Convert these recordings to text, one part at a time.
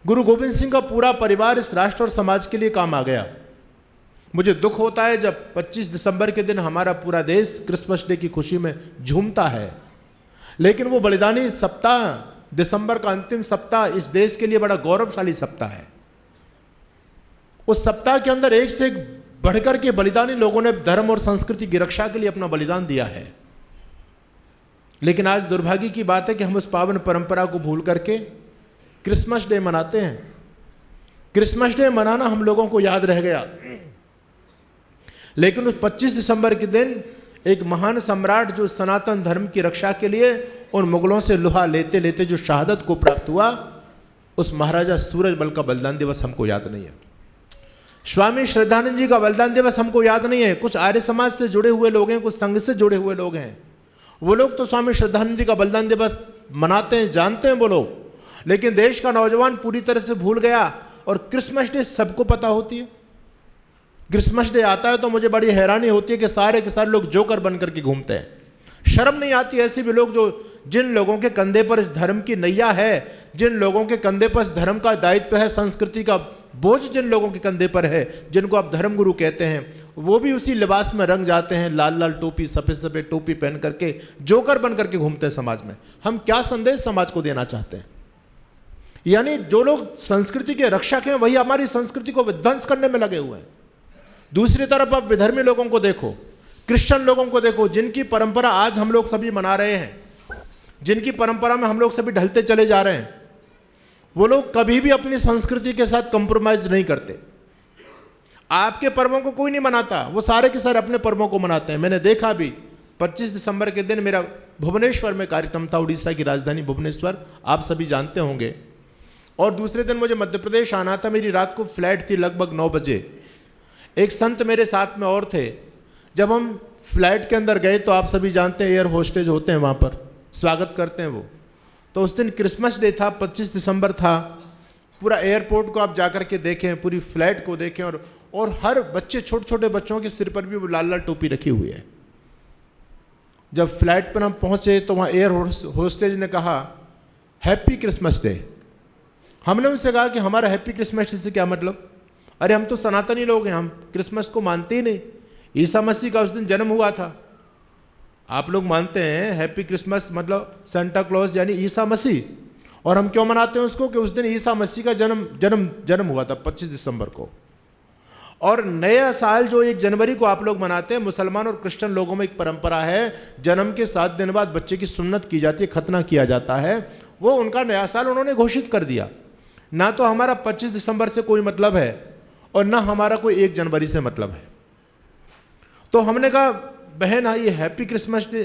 गुरु गोविंद सिंह का पूरा परिवार इस राष्ट्र और समाज के लिए काम आ गया। मुझे दुख होता है जब 25 दिसंबर के दिन हमारा पूरा देश क्रिसमस डे की खुशी में झूमता है, लेकिन वो बलिदानी सप्ताह, दिसंबर का अंतिम सप्ताह इस देश के लिए बड़ा गौरवशाली सप्ताह है। उस सप्ताह के अंदर एक से एक बढ़कर के बलिदानी लोगों ने धर्म और संस्कृति की रक्षा के लिए अपना बलिदान दिया है। लेकिन आज दुर्भाग्य की बात है कि हम उस पावन परंपरा को भूल करके क्रिसमस डे मनाते हैं। क्रिसमस डे मनाना हम लोगों को याद रह गया, लेकिन उस 25 दिसंबर के दिन एक महान सम्राट जो सनातन धर्म की रक्षा के लिए उन मुगलों से लोहा लेते लेते जो शहादत को प्राप्त हुआ, उस महाराजा सूरजमल का बलिदान दिवस हमको याद नहीं है। स्वामी श्रद्धानंद जी का बलिदान दिवस हमको याद नहीं है। कुछ आर्य समाज से जुड़े हुए लोग हैं, कुछ संघ से जुड़े हुए लोग हैं, वो लोग तो स्वामी श्रद्धानंद जी का बलिदान दिवस मनाते हैं, जानते हैं वो लोग, लेकिन देश का नौजवान पूरी तरह से भूल गया। और क्रिसमस डे सबको पता होती है। क्रिसमस डे आता है तो मुझे बड़ी हैरानी होती है कि सारे के सारे लोग जोकर बन करके घूमते हैं। शर्म नहीं आती ऐसे भी लोग जिन लोगों के कंधे पर इस धर्म की नैया है, जिन लोगों के कंधे पर इस धर्म का दायित्व है, संस्कृति का बोझ जिन लोगों के कंधे पर है, जिनको आप धर्मगुरु कहते हैं, वो भी उसी लिबास में रंग जाते हैं, लाल लाल टोपी, सफ़ेद सफ़ेद टोपी पहन करके जोकर बन करके घूमते हैं समाज में। हम क्या संदेश समाज को देना चाहते हैं? यानी जो लोग संस्कृति के रक्षक हैं वही हमारी संस्कृति को विध्वंस करने में लगे हुए हैं। दूसरी तरफ आप विधर्मी लोगों को देखो, क्रिश्चियन लोगों को देखो, जिनकी परंपरा आज हम लोग सभी मना रहे हैं, जिनकी परंपरा में हम लोग सभी ढलते चले जा रहे हैं, वो लोग कभी भी अपनी संस्कृति के साथ कंप्रोमाइज नहीं करते। आपके पर्वों को कोई नहीं मनाता, वो सारे के सारे अपने पर्वों को मनाते हैं। मैंने देखा भी 25 दिसंबर के दिन मेरा भुवनेश्वर में कार्यक्रम था, उड़ीसा की राजधानी भुवनेश्वर, आप सभी जानते होंगे। और दूसरे दिन मुझे मध्य प्रदेश आना था, मेरी रात को फ्लाइट थी लगभग 9 बजे। एक संत मेरे साथ में और थे। जब हम फ्लाइट के अंदर गए तो आप सभी जानते हैं एयर होस्टेज होते हैं, वहाँ पर स्वागत करते हैं वो। तो उस दिन क्रिसमस डे था, 25 दिसंबर था। पूरा एयरपोर्ट को आप जाकर के देखें, पूरी फ्लाइट को देखें, और हर बच्चे, छोटे छोटे बच्चों के सिर पर भी वो लाल लाल टोपी रखी हुई है। जब फ्लाइट पर हम पहुँचे तो वहाँ एयर होस्टेज ने कहा हैप्पी क्रिसमस डे। हमने उनसे कहा कि हमारा हैप्पी क्रिसमस डे से क्या मतलब? अरे हम तो सनातनी लोग हैं, हम क्रिसमस को मानते ही नहीं। ईसा मसीह का उस दिन जन्म हुआ था। आप लोग मानते हैं हैप्पी क्रिसमस मतलब सेंटा क्लॉज यानी ईसा मसीह, और हम क्यों मनाते हैं उसको? कि उस दिन ईसा मसीह का जन्म हुआ था 25 दिसंबर को। और नया साल जो 1 जनवरी को आप लोग मनाते हैं, मुसलमान और क्रिश्चियन लोगों में एक परंपरा है, जन्म के 7 दिन बाद बच्चे की सुन्नत की जाती है, खतना किया जाता है। वो उनका नया साल उन्होंने घोषित कर दिया। ना तो हमारा 25 दिसंबर से कोई मतलब है और ना हमारा कोई 1 जनवरी से मतलब है। तो हमने कहा बहन ये हैप्पी क्रिसमस डे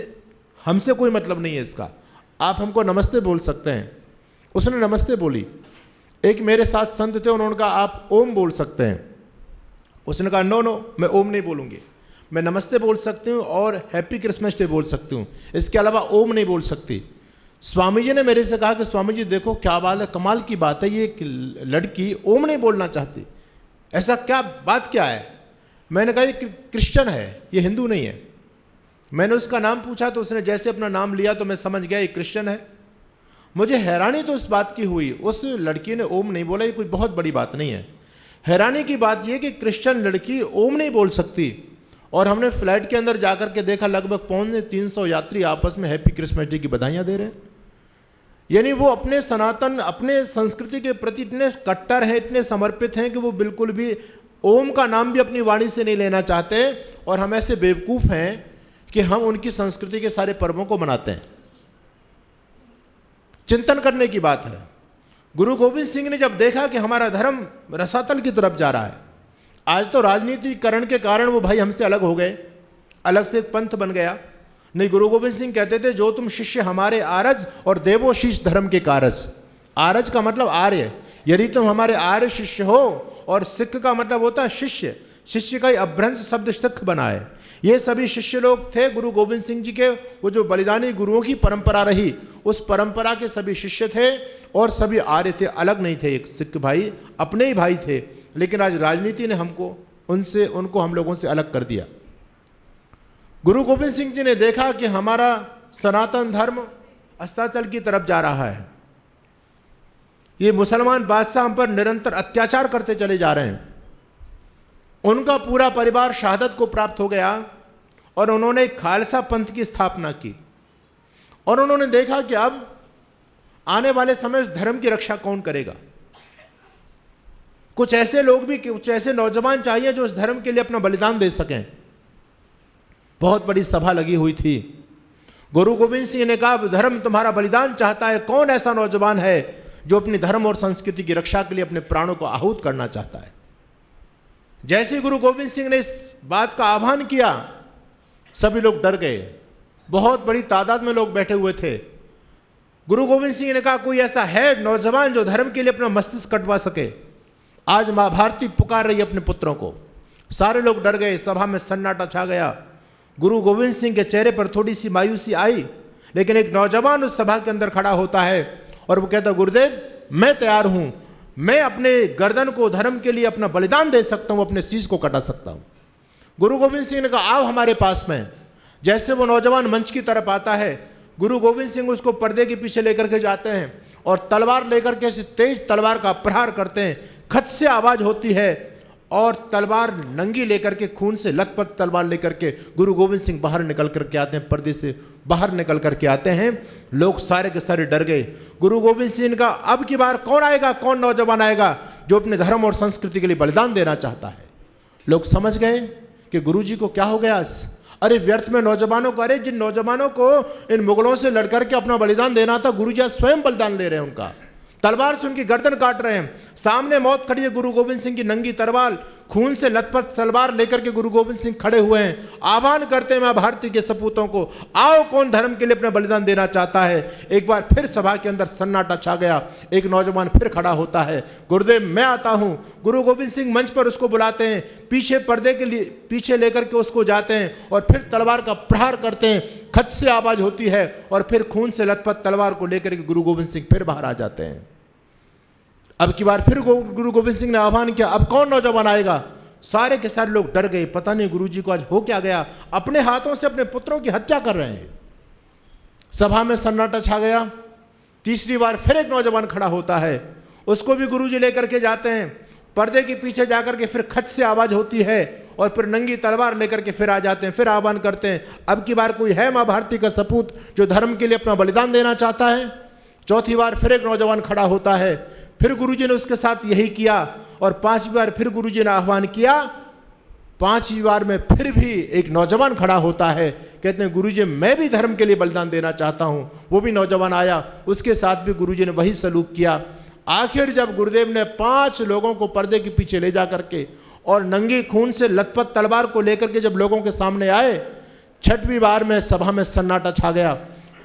हमसे कोई मतलब नहीं है इसका, आप हमको नमस्ते बोल सकते हैं। उसने नमस्ते बोली। एक मेरे साथ संत थे, उन्होंने कहा आप ओम बोल सकते हैं। उसने कहा नो मैं ओम नहीं बोलूँगी, मैं नमस्ते बोल सकती हूँ और हैप्पी क्रिसमस डे बोल सकती हूँ, इसके अलावा ओम नहीं बोल सकती। स्वामी जी ने मेरे से कहा कि स्वामी जी देखो क्या बात है, कमाल की बात है, ये लड़की ओम नहीं बोलना चाहती, ऐसा क्या बात क्या है? मैंने कहा ये क्रिश्चियन है, ये हिंदू नहीं है। मैंने उसका नाम पूछा तो उसने जैसे अपना नाम लिया तो मैं समझ गया ये क्रिश्चियन है। मुझे हैरानी तो उस बात की हुई, उस लड़की ने ओम नहीं बोला, ये कोई बहुत बड़ी बात नहीं है। हैरानी की बात यह कि क्रिश्चियन लड़की ओम नहीं बोल सकती। और हमने फ्लाइट के अंदर जाकर के देखा लगभग 350 यात्री आपस में हैप्पी क्रिसमस डे की बधाइयाँ दे रहे हैं। यानी वो अपने सनातन, अपने संस्कृति के प्रति इतने कट्टर हैं, इतने समर्पित हैं कि वो बिल्कुल भी ओम का नाम भी अपनी वाणी से नहीं लेना चाहते। और हम ऐसे बेवकूफ़ हैं कि हम उनकी संस्कृति के सारे पर्वों को मनाते हैं। चिंतन करने की बात है। गुरु गोविंद सिंह ने जब देखा कि हमारा धर्म रसातल की तरफ जा रहा है, आज तो राजनीतिकरण के कारण वो भाई हमसे अलग हो गए, अलग से एक पंथ बन गया। नहीं, गुरु गोविंद सिंह कहते थे जो तुम शिष्य हमारे आरज और देवो शीश धर्म के कारज। आरज का मतलब आर्य, यदि तुम हमारे आर्य शिष्य हो, और सिख का मतलब होता है शिष्य, शिष्य का ही अभ्रंश शब्द सिख बना है। ये सभी शिष्य लोग थे गुरु गोविंद सिंह जी के, वो जो बलिदानी गुरुओं की परंपरा रही, उस परंपरा के सभी शिष्य थे और सभी आर्य थे, अलग नहीं थे। एक सिख भाई अपने ही भाई थे, लेकिन आज राजनीति ने उनको हम लोगों से अलग कर दिया। गुरु गोविंद सिंह जी ने देखा कि हमारा सनातन धर्म अस्ताचल की तरफ जा रहा है। ये मुसलमान बादशाह हम पर निरंतर अत्याचार करते चले जा रहे हैं। उनका पूरा परिवार शहादत को प्राप्त हो गया और उन्होंने खालसा पंथ की स्थापना की और उन्होंने देखा कि अब आने वाले समय इस धर्म की रक्षा कौन करेगा। कुछ ऐसे लोग भी, कुछ ऐसे नौजवान चाहिए जो इस धर्म के लिए अपना बलिदान दे सकें। बहुत बड़ी सभा लगी हुई थी। गुरु गोविंद सिंह ने कहा, धर्म तुम्हारा बलिदान चाहता है, कौन ऐसा नौजवान है जो अपनी धर्म और संस्कृति की रक्षा के लिए अपने प्राणों को आहूत करना चाहता है। जैसे गुरु गोविंद सिंह ने इस बात का आह्वान किया, सभी लोग डर गए। बहुत बड़ी तादाद में लोग बैठे हुए थे। गुरु गोविंद सिंह ने कहा, कोई ऐसा है नौजवान जो धर्म के लिए अपना मस्तिष्क कटवा सके। आज मां भारती पुकार रही अपने पुत्रों को। सारे लोग डर गए, सभा में सन्नाटा छा गया। गुरु गोविंद सिंह के चेहरे पर थोड़ी सी मायूसी आई, लेकिन एक नौजवान उस सभा के अंदर खड़ा होता है और वो कहता, गुरुदेव मैं तैयार हूं, मैं अपने गर्दन को धर्म के लिए अपना बलिदान दे सकता हूं, अपने शीश को कटा सकता हूं। गुरु गोविंद सिंह ने कहा, आओ हमारे पास में। जैसे वो नौजवान मंच की तरफ आता है, गुरु गोविंद सिंह उसको पर्दे के पीछे लेकर के जाते हैं और तलवार लेकर के तेज तलवार का प्रहार करते हैं। खच से आवाज होती है और तलवार नंगी लेकर के, खून से लथपथ तलवार लेकर के गुरु गोविंद सिंह बाहर निकल करके आते हैं, पर्दे से बाहर निकल करके आते हैं। लोग सारे के सारे डर गए। गुरु गोविंद सिंह का अब की बार कौन आएगा, कौन नौजवान आएगा जो अपने धर्म और संस्कृति के लिए बलिदान देना चाहता है। लोग समझ गए कि गुरु जी को क्या हो गया। अरे व्यर्थ में नौजवानों को, अरे जिन नौजवानों को इन मुगलों से लड़कर के अपना बलिदान देना था, गुरु जी स्वयं बलिदान ले रहे हैं। उनका तलवार से उनकी गर्दन काट रहे हैं। सामने मौत खड़ी है, गुरु गोविंद सिंह की नंगी तलवार, खून से लथपथ तलवार लेकर के गुरु गोविंद सिंह खड़े हुए हैं। आह्वान करते हैं मां भारती के सपूतों को, आओ कौन धर्म के लिए अपना बलिदान देना चाहता है। एक बार फिर सभा के अंदर सन्नाटा छा गया। एक नौजवान फिर खड़ा होता है, गुरुदेव मैं आता हूं। गुरु गोविंद सिंह मंच पर उसको बुलाते हैं, पीछे पर्दे के लिए पीछे लेकर के उसको जाते हैं और फिर तलवार का प्रहार करते हैं। खच से आवाज होती है और फिर खून से लथपथ तलवार को लेकर के गुरु गोविंद सिंह फिर बाहर आ जाते हैं। अब की बार फिर गुरु गोविंद सिंह ने आह्वान किया, अब कौन नौजवान आएगा। सारे के सारे लोग डर गए, पता नहीं गुरु जी को आज हो क्या गया, अपने हाथों से अपने पुत्रों की हत्या कर रहे हैं। सभा में सन्नाटा छा गया। तीसरी बार फिर एक नौजवान खड़ा होता है, उसको भी गुरु जी लेकर के जाते हैं। पर्दे के पीछे जाकर के फिर खच से आवाज होती है और फिर नंगी तलवार लेकर के फिर आ जाते हैं, फिर आह्वान करते हैं, अब की बार कोई है मां भारती का सपूत जो धर्म के लिए अपना बलिदान देना चाहता है। चौथी बार फिर एक नौजवान खड़ा होता है, फिर गुरुजी ने उसके साथ यही किया और पांचवी बार फिर गुरुजी ने आह्वान किया। पांचवी बार में फिर भी एक नौजवान खड़ा होता है, कहते हैं गुरुजी मैं भी धर्म के लिए बलिदान देना चाहता हूं। वो भी नौजवान आया, उसके साथ भी गुरुजी ने वही सलूक किया। आखिर जब गुरुदेव ने 5 लोगों को पर्दे के पीछे ले जा करके और नंगी खून से लथपथ तलवार को लेकर के जब लोगों के सामने आए, छठवीं बार में सभा में सन्नाटा छा गया।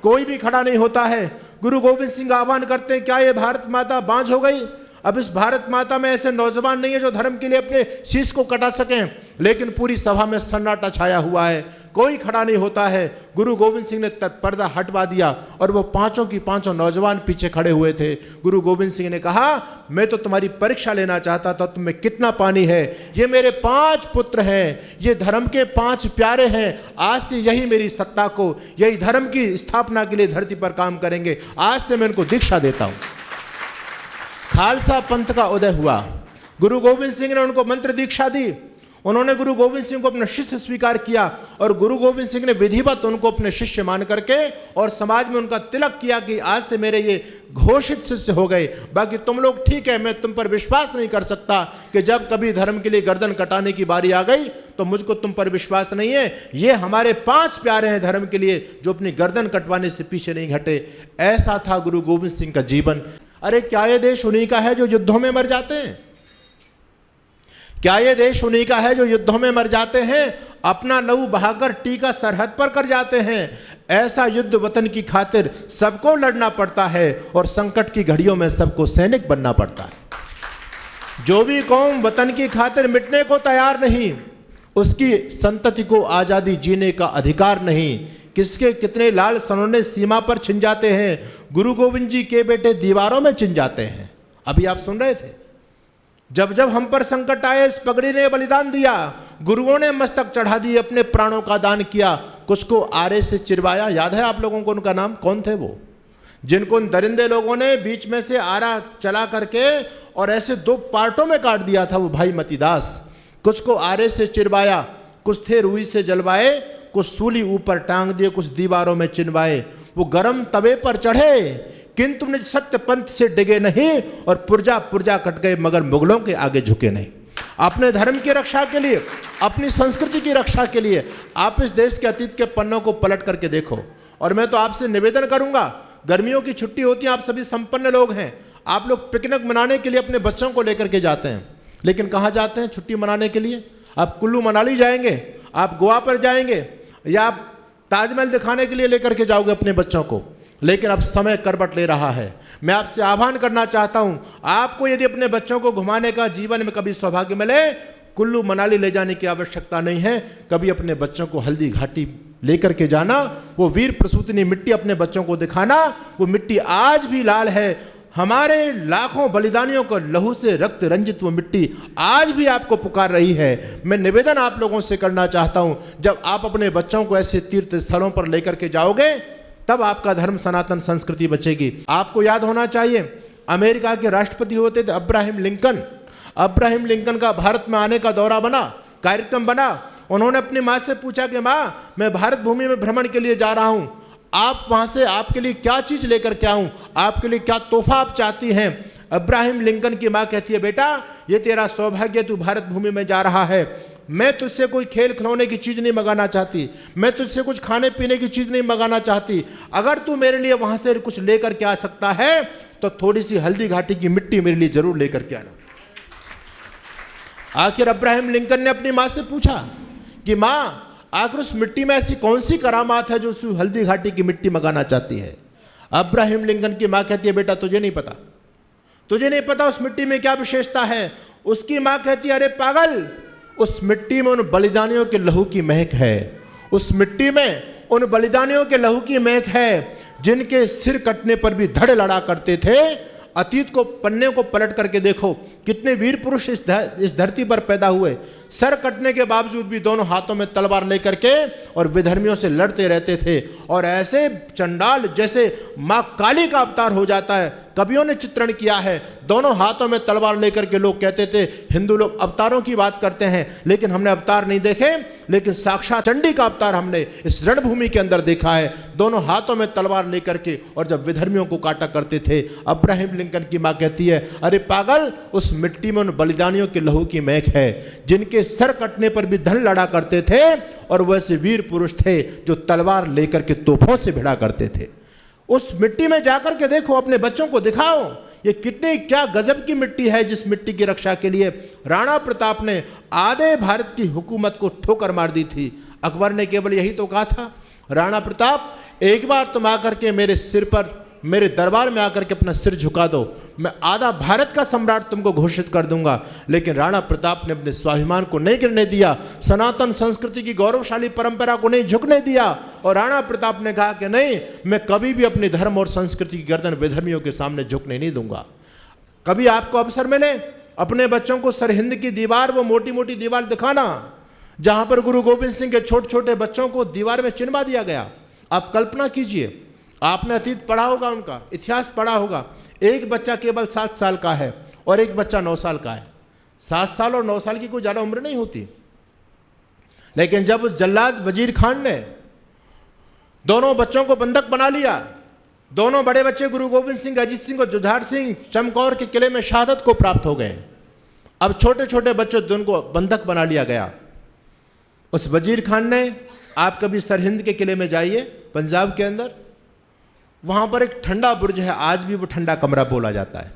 कोई भी खड़ा नहीं होता है। गुरु गोविंद सिंह आह्वान करते हैं, क्या ये भारत माता बांझ हो गई। अब इस भारत माता में ऐसे नौजवान नहीं है जो धर्म के लिए अपने शीश को कटा सकें। लेकिन पूरी सभा में सन्नाटा छाया हुआ है, कोई खड़ा नहीं होता है। गुरु गोविंद सिंह ने पर्दा हटवा दिया और वो पांचों की पांचों नौजवान पीछे खड़े हुए थे। गुरु गोविंद सिंह ने कहा, मैं तो तुम्हारी परीक्षा लेना चाहता था, तुम में कितना पानी है। ये मेरे 5 पुत्र हैं, ये धर्म के 5 प्यारे हैं। आज से यही मेरी सत्ता को, यही धर्म की स्थापना के लिए धरती पर काम करेंगे। आज से मैं इनको दीक्षा देता हूं। खालसा पंथ का उदय हुआ। गुरु गोविंद सिंह ने उनको मंत्र दीक्षा दी। उन्होंने गुरु गोविंद सिंह को अपना शिष्य स्वीकार किया और गुरु गोविंद सिंह ने विधिवत उनको अपने शिष्य मान करके और समाज में उनका तिलक किया कि आज से मेरे ये घोषित शिष्य हो गए। बाकी तुम लोग ठीक है, मैं तुम पर विश्वास नहीं कर सकता कि जब कभी धर्म के लिए गर्दन कटाने की बारी आ गई तो मुझको तुम पर विश्वास नहीं है। ये हमारे 5 प्यारे हैं धर्म के लिए जो अपनी गर्दन कटवाने से पीछे नहीं हटे। ऐसा था गुरु गोविंद सिंह का जीवन। अरे क्या ये देश उन्हीं का है जो युद्धों में मर जाते हैं? क्या ये देश उन्हीं का है जो युद्धों में मर जाते हैं, अपना लहू बहाकर टीका सरहद पर कर जाते हैं? ऐसा युद्ध वतन की खातिर सबको लड़ना पड़ता है और संकट की घड़ियों में सबको सैनिक बनना पड़ता है। जो भी कौम वतन की खातिर मिटने को तैयार नहीं, उसकी संतति को आजादी जीने का अधिकार नहीं। किसके कितने लाल सनोने सीमा पर छिन जाते हैं, गुरु गोविंद जी के बेटे दीवारों में छिन जाते हैं। अभी आप सुन रहे थे, जब जब हम पर संकट आए, इस पगड़ी ने बलिदान दिया, गुरुओं ने मस्तक चढ़ा दी, अपने प्राणों का दान किया। कुछ को आरे से चिरवाया, याद है आप लोगों को उनका नाम? कौन थे वो? जिनको उन दरिंदे लोगों ने बीच में से आरा चला करके और ऐसे 2 पार्टों में काट दिया था वो भाई मतीदास। कुछ को आरे से चिरवाया, कुछ थे रुई से जलवाए, कुछ सूली ऊपर टांग दिए, कुछ दीवारों में चिनवाए। वो गरम तवे पर चढ़े किंतु तुमने सत्य पंथ से डिगे नहीं, और पुर्जा पुर्जा कट गए मगर मुगलों के आगे झुके नहीं। अपने धर्म की रक्षा के लिए, अपनी संस्कृति की रक्षा के लिए आप इस देश के अतीत के पन्नों को पलट करके देखो। और मैं तो आपसे निवेदन करूंगा, गर्मियों की छुट्टी होती है, आप सभी संपन्न लोग हैं, आप लोग पिकनिक मनाने के लिए अपने बच्चों को लेकर के जाते हैं, लेकिन कहाँ जाते हैं छुट्टी मनाने के लिए? आप कुल्लू मनाली जाएंगे, आप गोवा पर जाएंगे, या आप ताजमहल दिखाने के लिए लेकर के जाओगे अपने बच्चों को। लेकिन अब समय करवट ले रहा है। मैं आपसे आह्वान करना चाहता हूं, आपको यदि अपने बच्चों को घुमाने का जीवन में कभी सौभाग्य मिले, कुल्लू मनाली ले जाने की आवश्यकता नहीं है, कभी अपने बच्चों को हल्दी घाटी लेकर के जाना, वो वीर प्रसूतिनी मिट्टी अपने बच्चों को दिखाना। वो मिट्टी आज भी लाल है, हमारे लाखों बलिदानियों को लहू से रक्त रंजित वो मिट्टी आज भी आपको पुकार रही है। मैं निवेदन आप लोगों से करना चाहता हूं, जब आप अपने बच्चों को ऐसे तीर्थ स्थलों पर लेकर के जाओगे, तब आपका धर्म सनातन संस्कृति बचेगी। आपको याद होना चाहिए, अमेरिका के राष्ट्रपति होते थे अब्राहम लिंकन। अब्राहम लिंकन का भारत में आने का दौरा बना, कार्यक्रम बना। उन्होंने अपनी माँ से पूछा कि माँ, मैं भारत भूमि में भ्रमण के लिए जा रहा हूँ, आप वहाँ से आपके लिए क्या चीज़ लेकर के आऊँ, आपके लिए क्या तोहफा आप चाहती हैं? अब्राहम लिंकन की माँ कहती है, बेटा ये तेरा सौभाग्य, तू भारत भूमि में जा रहा है, मैं तुझसे कोई खेल खिलौने की चीज़ नहीं मंगाना चाहती, मैं तुझसे कुछ खाने पीने की चीज़ नहीं मंगाना चाहती, अगर तू मेरे लिए वहाँ से कुछ लेकर के आ सकता है तो थोड़ी सी हल्दी घाटी की मिट्टी मेरे लिए जरूर लेकर के आना। आखिर अब्राहम लिंकन ने अपनी माँ से पूछा कि माँ, आखिर उस मिट्टी में ऐसी कौन सी करामात है जो उस हल्दी घाटी की मिट्टी मंगाना चाहती है? अब्राहम लिंकन की माँ कहती है, बेटा तुझे नहीं पता, तुझे नहीं पता उस मिट्टी में क्या विशेषता है। उसकी माँ कहती है, अरे पागल, उस मिट्टी में उन बलिदानियों के लहू की महक है, उस मिट्टी में उन बलिदानियों के लहू की महक है जिनके सिर कटने पर भी धड़ लड़ा करते थे। अतीत को पन्ने को पलट करके देखो, कितने वीर पुरुष इस धरती पर पैदा हुए, सर कटने के बावजूद भी दोनों हाथों में तलवार लेकर के और विधर्मियों से लड़ते रहते थे। और ऐसे चंडाल जैसे माँ काली का अवतार हो जाता है, कवियों ने चित्रण किया है, दोनों हाथों में तलवार लेकर के लोग कहते थे, हिंदू लोग अवतारों की बात करते हैं, लेकिन हमने अवतार नहीं देखे, लेकिन साक्षात चंडी का अवतार हमने इस रणभूमि के अंदर देखा है, दोनों हाथों में तलवार लेकर के, और जब विधर्मियों को काटा करते थे। अब्राहम लिंकन की माँ कहती है, अरे पागल, उस मिट्टी में उन बलिदानियों के लहू की महक है जिनके सर कटने पर भी धड़ लड़ा करते थे, और वैसे वीर पुरुष थे जो तलवार लेकर के तोपों से भिड़ा करते थे। उस मिट्टी में जाकर के देखो, अपने बच्चों को दिखाओ, ये कितनी क्या गजब की मिट्टी है, जिस मिट्टी की रक्षा के लिए राणा प्रताप ने आधे भारत की हुकूमत को ठोकर मार दी थी। अकबर ने केवल यही तो कहा था, राणा प्रताप एक बार तुम आकर के मेरे सिर पर, मेरे दरबार में आकर के अपना सिर झुका दो, मैं आधा भारत का सम्राट तुमको घोषित कर दूंगा। लेकिन राणा प्रताप ने अपने स्वाभिमान को नहीं गिरने दिया, सनातन संस्कृति की गौरवशाली परंपरा को नहीं झुकने दिया, और राणा प्रताप ने कहा कि नहीं, मैं कभी भी अपने धर्म और संस्कृति की गर्दन विधर्मियों के सामने झुकने नहीं दूंगा। कभी आपको अवसर मिले, अपने बच्चों को सरहिंद की दीवार, वो मोटी मोटी दीवार दिखाना जहां पर गुरु गोविंद सिंह के छोटे छोटे बच्चों को दीवार में चिनवा दिया गया। आप कल्पना कीजिए, आपने अतीत पढ़ा होगा, उनका इतिहास पढ़ा होगा, एक बच्चा केवल 7 साल का है और एक बच्चा 9 साल का है। 7 साल और 9 साल की कोई ज़्यादा उम्र नहीं होती, लेकिन जब उस जल्लाद वजीर खान ने दोनों बच्चों को बंधक बना लिया, दोनों बड़े बच्चे गुरु गोविंद सिंह, अजीत सिंह और जुझार सिंह चमकौर के किले में शहादत को प्राप्त हो गए। अब छोटे छोटे बच्चों दोनों को बंधक बना लिया गया। उस वजीर खान ने, आप कभी सरहिंद के किले में जाइए पंजाब के अंदर, वहां पर एक ठंडा बुर्ज है, आज भी वो ठंडा कमरा बोला जाता है।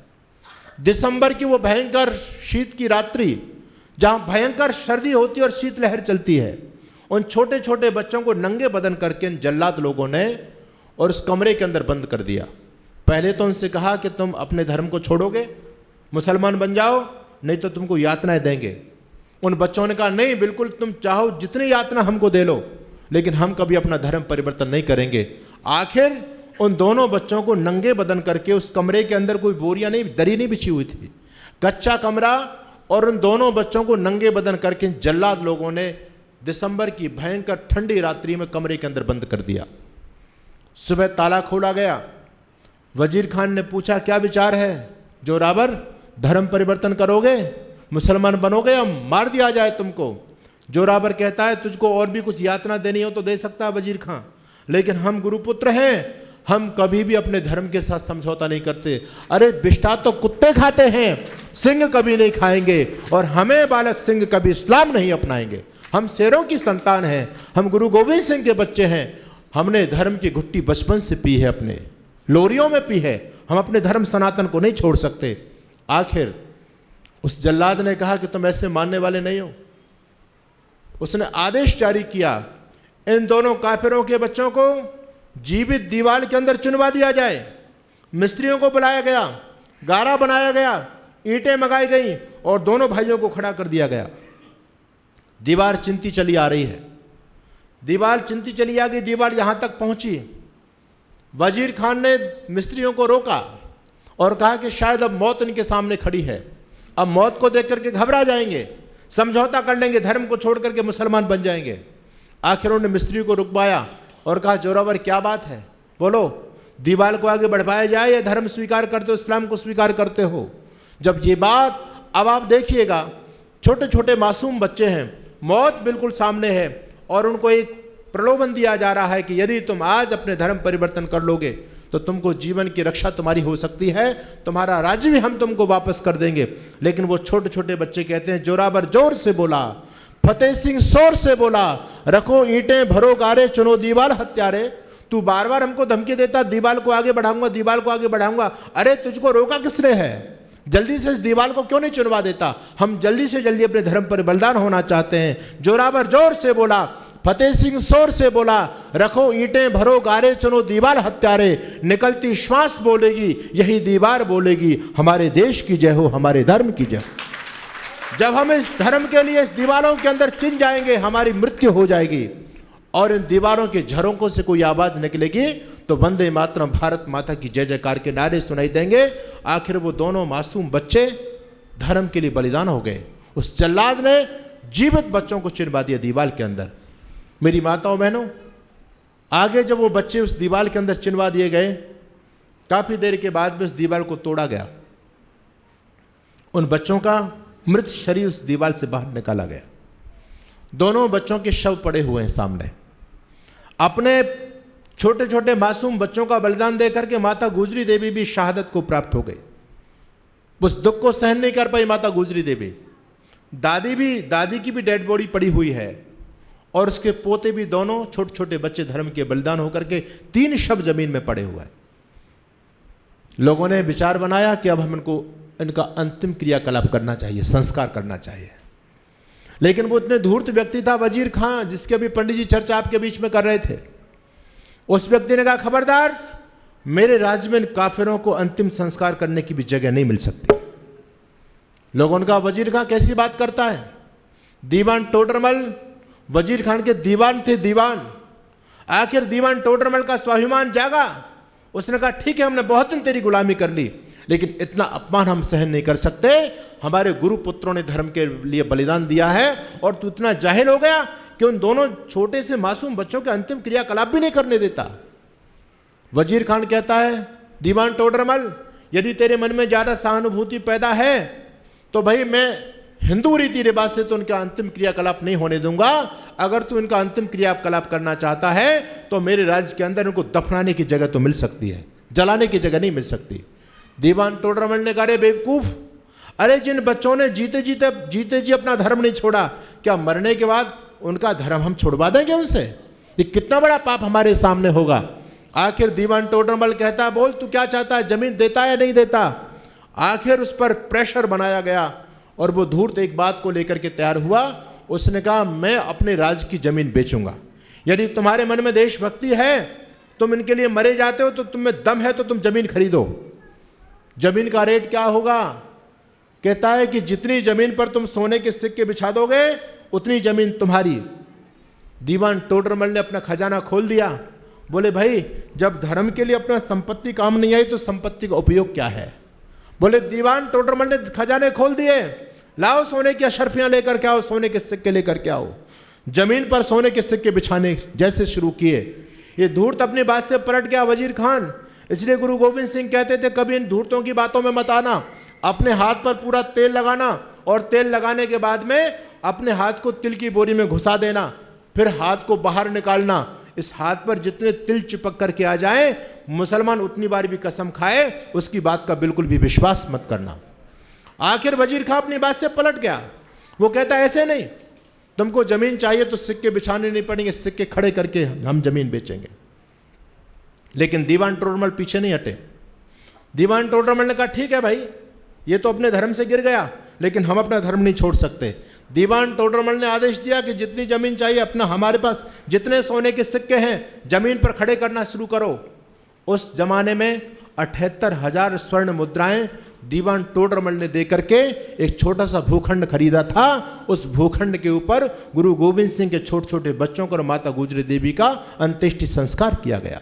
दिसंबर की वो भयंकर शीत की रात्रि, जहां भयंकर सर्दी होती है और शीतलहर चलती है, उन छोटे छोटे बच्चों को नंगे बदन करके इन जल्लाद लोगों ने और उस कमरे के अंदर बंद कर दिया। पहले तो उनसे कहा कि तुम अपने धर्म को छोड़ोगे, मुसलमान बन जाओ, नहीं तो तुमको यातनाएं देंगे। उन बच्चों ने कहा, नहीं, बिल्कुल तुम चाहो जितनी यातना हमको दे लो, लेकिन हम कभी अपना धर्म परिवर्तन नहीं करेंगे। आखिर उन दोनों बच्चों को नंगे बदन करके उस कमरे के अंदर, कोई बोरियां नहीं, दरी नहीं बिछी हुई थी, कच्चा कमरा, और उन दोनों बच्चों को नंगे बदन करके जल्लाद लोगों ने दिसंबर की भयंकर ठंडी रात्रि में कमरे के अंदर बंद कर दिया। सुबह ताला खोला गया, वजीर खान ने पूछा, क्या विचार है जोरावर, धर्म परिवर्तन करोगे, मुसलमान बनोगे या मार दिया जाए तुमको? जोरावर कहता है, तुझको और भी कुछ यातना देनी हो तो दे सकता है वजीर खान, लेकिन हम गुरुपुत्र हैं, हम कभी भी अपने धर्म के साथ समझौता नहीं करते। अरे बिष्टा तो कुत्ते खाते हैं, सिंह कभी नहीं खाएंगे, और हमें बालक सिंह कभी इस्लाम नहीं अपनाएंगे। हम शेरों की संतान हैं, हम गुरु गोविंद सिंह के बच्चे हैं। हमने धर्म की घुट्टी बचपन से पी है, अपने लोरियों में पी है, हम अपने धर्म सनातन को नहीं छोड़ सकते। आखिर उस जल्लाद ने कहा कि तुम ऐसे मानने वाले नहीं हो। उसने आदेश जारी किया, इन दोनों काफिरों के बच्चों को जीवित दीवार के अंदर चुनवा दिया जाए। मिस्त्रियों को बुलाया गया, गारा बनाया गया, ईंटें मंगाई गई और दोनों भाइयों को खड़ा कर दिया गया। दीवार चिंती चली आ रही है, दीवार चिंती चली आ गई, दीवार यहां तक पहुंची। वजीर खान ने मिस्त्रियों को रोका और कहा कि शायद अब मौत इनके सामने खड़ी है, अब मौत को देख करके घबरा जाएंगे, समझौता कर लेंगे, धर्म को छोड़ करके मुसलमान बन जाएंगे। आखिर उन्होंने मिस्त्री को रुकवाया और कहा, जोरावर क्या बात है, बोलो, दीवार को आगे बढ़ाया जाए या धर्म स्वीकार करते हो, इस्लाम को स्वीकार करते हो? जब ये बात, अब आप देखिएगा, छोटे छोटे मासूम बच्चे हैं, मौत बिल्कुल सामने है और उनको एक प्रलोभन दिया जा रहा है कि यदि तुम आज अपने धर्म परिवर्तन कर लोगे तो तुमको जीवन की रक्षा तुम्हारी हो सकती है, तुम्हारा राज्य भी हम तुमको वापस कर देंगे। लेकिन वो छोटे छोटे बच्चे कहते हैं, जोरावर जोर से बोला, फतेह सिंह जोर से बोला, रखो ईंटें भरो गारे, चुनो दीवार हत्यारे। तू बार बार हमको धमकी देता, दीवार को आगे बढ़ाऊंगा, दीवार को आगे बढ़ाऊंगा। अरे तुझको रोका किसने है? जल्दी से इस दीवार को क्यों नहीं चुनवा देता? हम जल्दी से जल्दी अपने धर्म पर बलिदान होना चाहते हैं। जोरावर जोर से बोला, फतेह सिंह जोर से बोला, रखो ईंटें भरो गारे, चुनो दीवार हत्यारे। निकलती श्वास बोलेगी, यही दीवार बोलेगी, हमारे देश की जय हो, हमारे धर्म की जय। जब हम इस धर्म के लिए इस दीवारों के अंदर चिन जाएंगे, हमारी मृत्यु हो जाएगी और इन दीवारों के झरोकों से कोई आवाज निकलेगी तो वंदे मातरम, भारत माता की जय जयकार के नारे सुनाई देंगे। आखिर वो दोनों मासूम बच्चे धर्म के लिए बलिदान हो गए। उस जल्लाद ने जीवित बच्चों को चिनवा दिया दीवार के अंदर। मेरी माताओं बहनों, आगे जब वो बच्चे उस दीवार के अंदर चिनवा दिए गए, काफी देर के बाद भी उस दीवार को तोड़ा गया। उन बच्चों का मृत शरीर उस दीवार से बाहर निकाला गया। दोनों बच्चों के शव पड़े हुए हैं सामने। अपने छोटे छोटे मासूम बच्चों का बलिदान देकर के माता गुजरी देवी भी शहादत को प्राप्त हो गई। उस दुख को सहन नहीं कर पाई माता गुजरी देवी। दादी की भी डेड बॉडी पड़ी हुई है और उसके पोते भी, दोनों छोटे छोटे बच्चे धर्म के बलिदान होकर के 3 शव जमीन में पड़े हुए हैं। लोगों ने विचार बनाया कि अब हम इनका अंतिम क्रियाकलाप करना चाहिए, संस्कार करना चाहिए। लेकिन वो इतने धूर्त व्यक्ति था वजीर खान, जिसके अभी पंडित जी चर्चा आपके बीच में कर रहे थे। उस व्यक्ति ने कहा, खबरदार, मेरे राज्य में इन काफिरों को अंतिम संस्कार करने की भी जगह नहीं मिल सकती। लोगों ने कहा, वजीर खान कैसी बात करता है? दीवान टोडरमल वजीर खान के दीवान थे, दीवान। आखिर दीवान टोडरमल का स्वाभिमान जागा। उसने कहा, ठीक है, हमने बहुत दिन तेरी गुलामी कर ली, लेकिन इतना अपमान हम सहन नहीं कर सकते। हमारे गुरु पुत्रों ने धर्म के लिए बलिदान दिया है और तू इतना जाहिल हो गया कि उन दोनों छोटे से मासूम बच्चों के अंतिम क्रियाकलाप भी नहीं करने देता। वजीर खान कहता है, दीवान टोडरमल, यदि तेरे मन में ज्यादा सहानुभूति पैदा है तो भाई मैं हिंदू रीति रिवाज से तो उनका अंतिम क्रियाकलाप नहीं होने दूंगा। अगर तू इनका अंतिम क्रियाकलाप करना चाहता है तो मेरे राज्य के अंदर इनको दफनाने की जगह तो मिल सकती है, जलाने की जगह नहीं मिल सकती। दीवान टोडरमल ने कहा, अरे बेवकूफ, अरे जिन बच्चों ने जीते जी अपना धर्म नहीं छोड़ा, क्या मरने के बाद उनका धर्म हम छुड़वा देंगे उनसे? ये कितना बड़ा पाप हमारे सामने होगा। आखिर दीवान टोडरमल कहता है, बोल तू क्या चाहता है, जमीन देता है या नहीं देता? आखिर उस पर प्रेशर बनाया गया और वो धूर्त एक बात को लेकर के तैयार हुआ। उसने कहा, मैं अपने राज्य की जमीन बेचूंगा। यदि तुम्हारे मन में देशभक्ति है, तुम इनके लिए मरे जाते हो, तो तुम में दम है तो तुम जमीन खरीदो। जमीन का रेट क्या होगा? कहता है कि जितनी जमीन पर तुम सोने के सिक्के बिछा दोगे उतनी जमीन तुम्हारी। दीवान टोडरमल ने अपना खजाना खोल दिया। बोले, भाई जब धर्म के लिए अपना संपत्ति काम नहीं आई तो संपत्ति का उपयोग क्या है? बोले, दीवान टोडरमल ने खजाने खोल दिए, लाओ सोने की अशर्फियां लेकर के आओ, सोने के सिक्के लेकर के आओ। जमीन पर सोने के सिक्के बिछाने जैसे शुरू किए। ये धूर्त अपनी बात से पलट गया वजीर खान, इसलिए गुरु गोविंद सिंह कहते थे कभी इन धूर्तों की बातों में मत आना, अपने हाथ पर पूरा तेल लगाना और तेल लगाने के बाद में अपने हाथ को तिल की बोरी में घुसा देना, फिर हाथ को बाहर निकालना। इस हाथ पर जितने तिल चिपक करके आ जाए, मुसलमान उतनी बार भी कसम खाए, उसकी बात का बिल्कुल भी विश्वास मत करना। आखिर वजीर खां अपनी बात से पलट गया। वो कहता ऐसे नहीं, तुमको जमीन चाहिए तो सिक्के बिछाने नहीं पड़ेंगे, सिक्के खड़े करके हम जमीन बेचेंगे। लेकिन दीवान टोडरमल पीछे नहीं हटे। दीवान टोडरमल ने कहा ठीक है भाई, ये तो अपने धर्म से गिर गया, लेकिन हम अपना धर्म नहीं छोड़ सकते। दीवान टोडरमल ने आदेश दिया कि जितनी जमीन चाहिए अपना, हमारे पास जितने सोने के सिक्के हैं जमीन पर खड़े करना शुरू करो। उस जमाने में 78,000 स्वर्ण मुद्राएं दीवान टोडरमल ने देकर के एक छोटा सा भूखंड खरीदा था। उस भूखंड के ऊपर गुरु गोविंद सिंह के छोटे छोटे बच्चों को और माता गुजरी देवी का अंत्येष्टि संस्कार किया गया।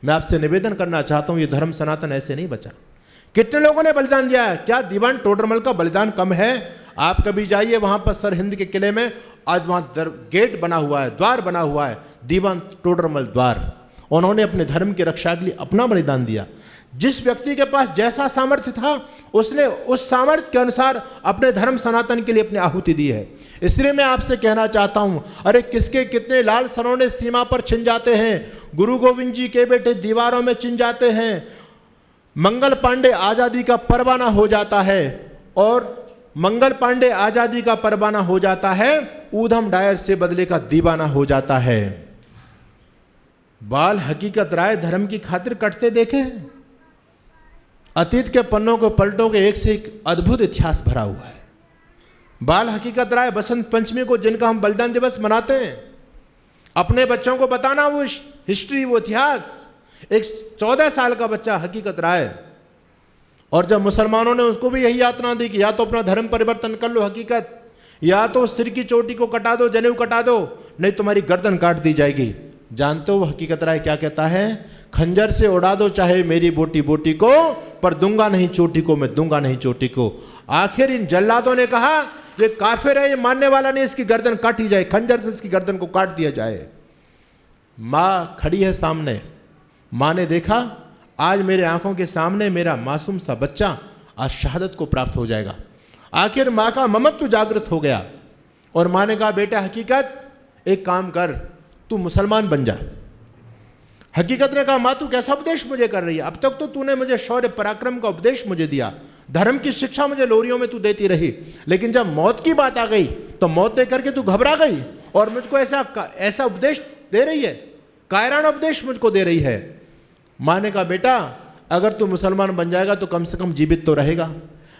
मैं आपसे निवेदन करना चाहता हूं, ये धर्म सनातन ऐसे नहीं बचा। कितने लोगों ने बलिदान दिया है? क्या दीवान टोडरमल का बलिदान कम है? आप कभी जाइए वहां पर सरहिंद के किले में, आज वहां गेट बना हुआ है, द्वार बना हुआ है, दीवान टोडरमल द्वार। उन्होंने अपने धर्म की रक्षा के लिए अपना बलिदान दिया। जिस व्यक्ति के पास जैसा सामर्थ्य था, उसने उस सामर्थ्य के अनुसार अपने धर्म सनातन के लिए अपनी आहुति दी है। इसलिए मैं आपसे कहना चाहता हूं, अरे किसके कितने लाल सरोने सीमा पर छिन जाते हैं, गुरु गोविंद जी के बेटे दीवारों में छिन जाते हैं। मंगल पांडे आजादी का परवाना हो जाता है, और मंगल पांडे आजादी का परवाना हो जाता है, ऊधम डायर से बदले का दीवाना हो जाता है। बाल हकीकत राय धर्म की खातिर कटते देखे हैं। अतीत के पन्नों को पलटों के एक से एक अद्भुत इतिहास भरा हुआ है। बाल हकीकत राय बसंत पंचमी को, जिनका हम बलिदान दिवस मनाते हैं, अपने बच्चों को बताना वो हिस्ट्री, वो इतिहास। एक 14 साल का बच्चा हकीकत राय, और जब मुसलमानों ने उसको भी यही यातना दी कि या तो अपना धर्म परिवर्तन कर लो हकीकत, या तो सिर की चोटी को कटा दो, जनेऊ कटा दो, नहीं तुम्हारी गर्दन काट दी जाएगी। जानते हो हकीकत राय क्या कहता है? खंजर से उड़ा दो चाहे मेरी बोटी बोटी को, पर दूंगा नहीं चोटी को, मैं दूंगा नहीं चोटी को। आखिर इन जल्लादों ने कहा ये काफिर है, ये मानने वाला नहीं, इसकी गर्दन काटी जाए, खंजर से इसकी गर्दन को काट दिया जाए। माँ खड़ी है सामने, माँ ने देखा आज मेरे आंखों के सामने मेरा मासूम सा बच्चा आज शहादत को प्राप्त हो जाएगा। आखिर माँ का ममत्व जागृत हो गया, और माँ ने कहा बेटा हकीकत एक काम कर, तू मुसलमान बन जा। हकीकत ने कहा माँ तू कैसा उपदेश मुझे कर रही है? अब तक तो तूने मुझे शौर्य पराक्रम का उपदेश मुझे दिया, धर्म की शिक्षा मुझे लोरियों में तू देती रही, लेकिन जब मौत की बात आ गई तो मौत दे करके तू घबरा गई और मुझको ऐसा उपदेश दे रही है, कायराना उपदेश मुझको दे रही है। माँ ने कहा बेटा अगर तू मुसलमान बन जाएगा तो कम से कम जीवित तो रहेगा,